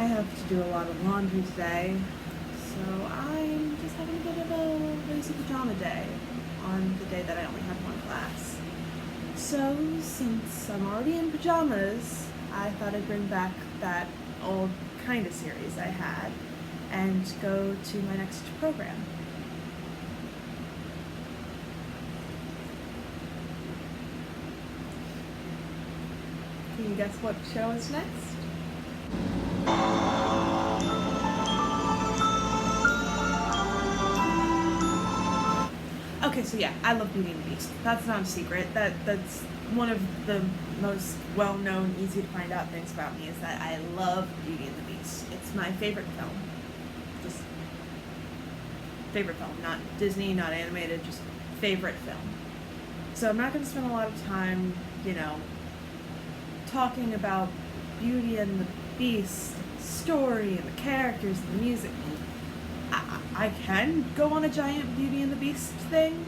have to do a lot of laundry today, so I'm just having a bit of a lazy pajama day on the day that I only have one class. So since I'm already in pajamas, I thought I'd bring back that old kinda series I had and go to my next program. Can you guess what show is next? Okay, so yeah, I love Beauty and the Beast. That's not a secret. That's one of the most well-known, easy to find out things about me is that I love Beauty and the Beast. It's my favorite film. Just favorite film, not Disney, not animated, just favorite film. So I'm not going to spend a lot of time, talking about Beauty and the Beast, the story, and the characters, and the music. I can go on a giant Beauty and the Beast thing.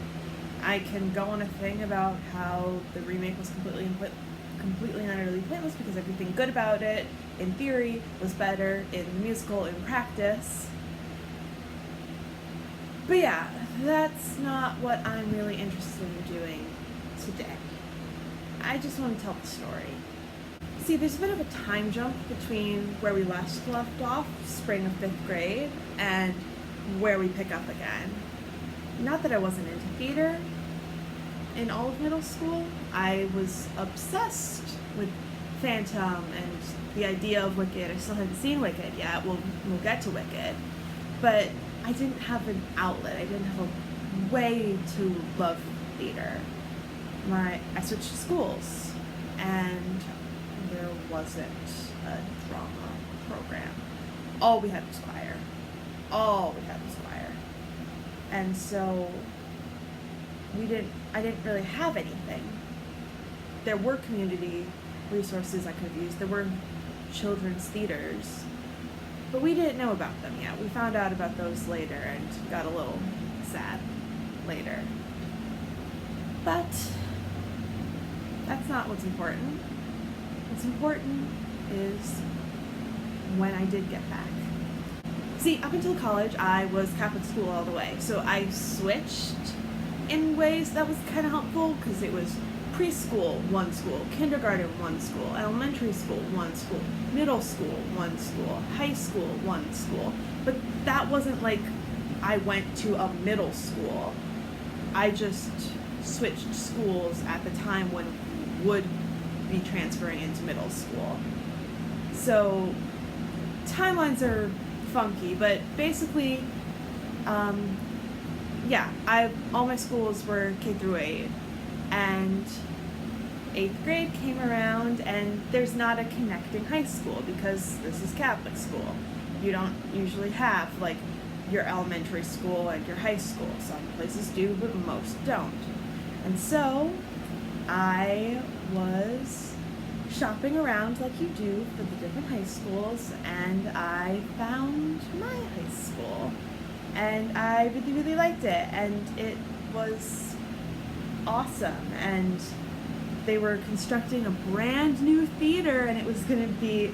I can go on a thing about how the remake was completely and utterly pointless because everything good about it, in theory, was better in the musical in practice. But yeah, that's not what I'm really interested in doing today. I just want to tell the story. See, there's a bit of a time jump between where we last left off, spring of 5th grade, and where we pick up again. Not that I wasn't into theater in all of middle school. I was obsessed with Phantom and the idea of Wicked. I still haven't seen Wicked yet. We'll get to Wicked. But I didn't have an outlet. I didn't have a way to love theater. I switched schools, and there wasn't a drama program. All we had was choir. And so I didn't really have anything. There were community resources I could have used. There were children's theaters, but we didn't know about them yet. We found out about those later and got a little sad later. But that's not what's important. What's important is when I did get back. See, up until college, I was Catholic school all the way, so I switched in ways that was kind of helpful because it was preschool, one school, kindergarten, one school, elementary school, one school, middle school, one school, high school, one school. But that wasn't like I went to a middle school. I just switched schools at the time when we would be transferring into middle school. So timelines are funky, but basically, all my schools were K through 8, and 8th grade came around, and there's not a connecting high school because this is Catholic school. You don't usually have like your elementary school and your high school. Some places do, but most don't. And so I was shopping around like you do for the different high schools, and I found my high school, and I really, really liked it, and it was awesome, and they were constructing a brand new theater, and it was gonna be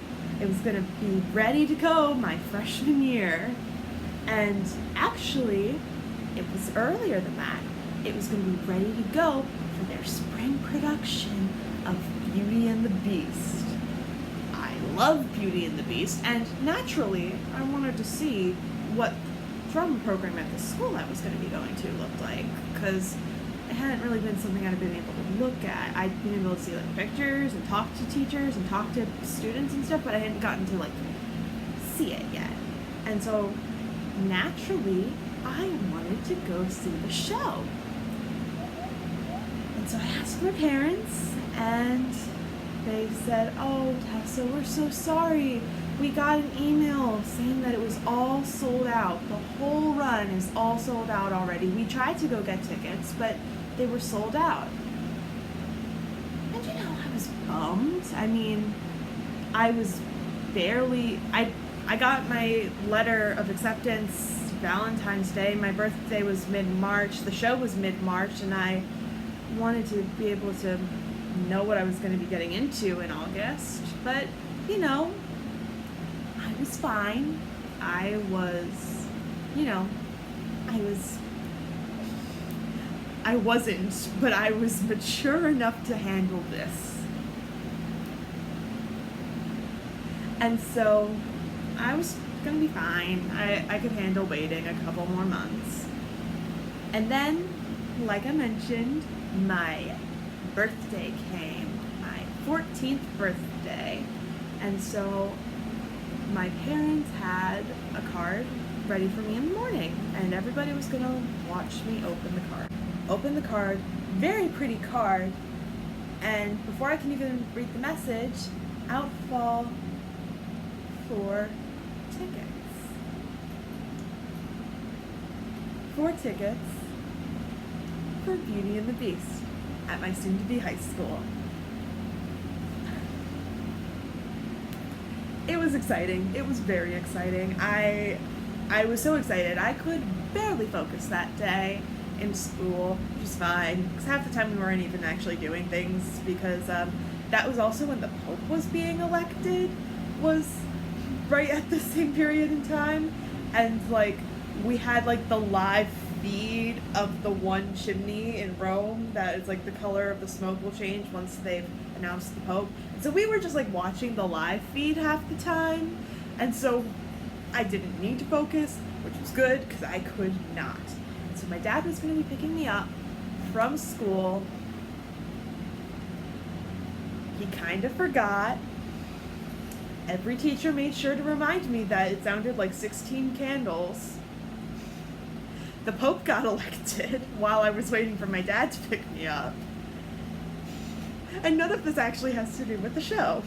ready to go my freshman year. And actually, it was earlier than that. It was gonna be ready to go for their spring production of Beauty and the Beast. I love Beauty and the Beast, and naturally, I wanted to see what drama program at the school I was going to be going to looked like, because it hadn't really been something I'd been able to look at. I'd been able to see like pictures and talk to teachers and talk to students and stuff, but I hadn't gotten to like see it yet. And so naturally, I wanted to go see the show. And so I asked my parents, and they said, "Oh, Tessa, we're so sorry. We got an email saying that it was all sold out. The whole run is all sold out already. We tried to go get tickets, but they were sold out." And I was bummed. I mean, I was barely, I got my letter of acceptance Valentine's Day. My birthday was mid-March. The show was mid-March, and I wanted to be able to know what I was going to be getting into in August. But, I was fine. I was, you know, I wasn't, but I was mature enough to handle this. And so I was gonna be fine. I could handle waiting a couple more months. And then, like I mentioned, my birthday came, my 14th birthday. And so my parents had a card ready for me in the morning, and everybody was gonna watch me open the card. Open the card, very pretty card, and before I can even read the message, out fall 4 tickets. 4 tickets for Beauty and the Beast at my soon-to-be high school. It was exciting. It was very exciting. I was so excited. I could barely focus that day in school, which is fine, because half the time we weren't even actually doing things, because that was also when the Pope was being elected, was right at the same period in time, and like we had like the live feed of the one chimney in Rome that is like the color of the smoke will change once they've announced the Pope. And so we were just like watching the live feed half the time, and so I didn't need to focus, which was good because I could not. And so my dad was going to be picking me up from school. He kind of forgot. Every teacher made sure to remind me that it sounded like 16 candles. The Pope got elected while I was waiting for my dad to pick me up. And none of this actually has to do with the show.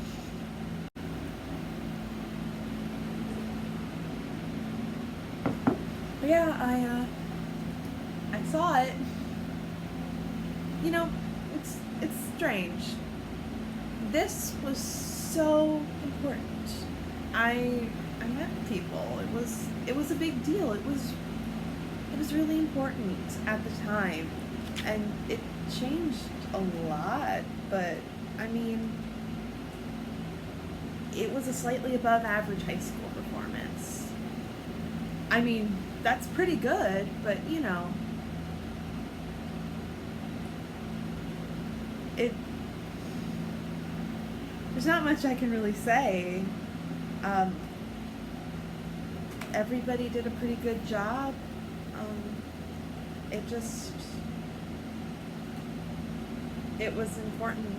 But yeah, I saw it. You know, it's strange. This was so important. I met people. It was a big deal. It was really important at the time, and it changed a lot, but I mean, it was a slightly above average high school performance. I mean, that's pretty good, but you know, there's not much I can really say. Everybody did a pretty good job. It was important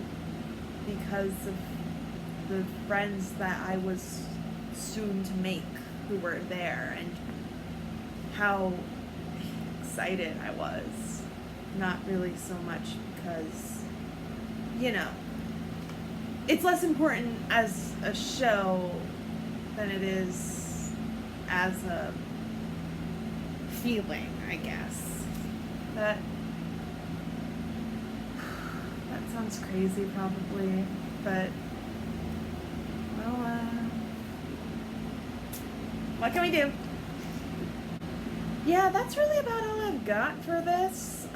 because of the friends that I was soon to make who were there, and how excited I was. Not really so much because, you know, it's less important as a show than it is as a feeling, I guess. That sounds crazy probably, but well, what can we do? Yeah, that's really about all I've got for this.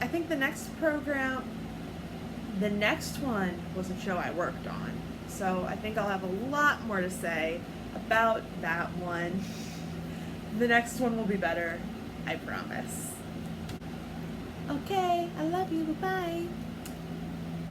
I think the next one was a show I worked on, so I think I'll have a lot more to say about that one. The next one will be better, I promise. Okay, I love you, bye-bye.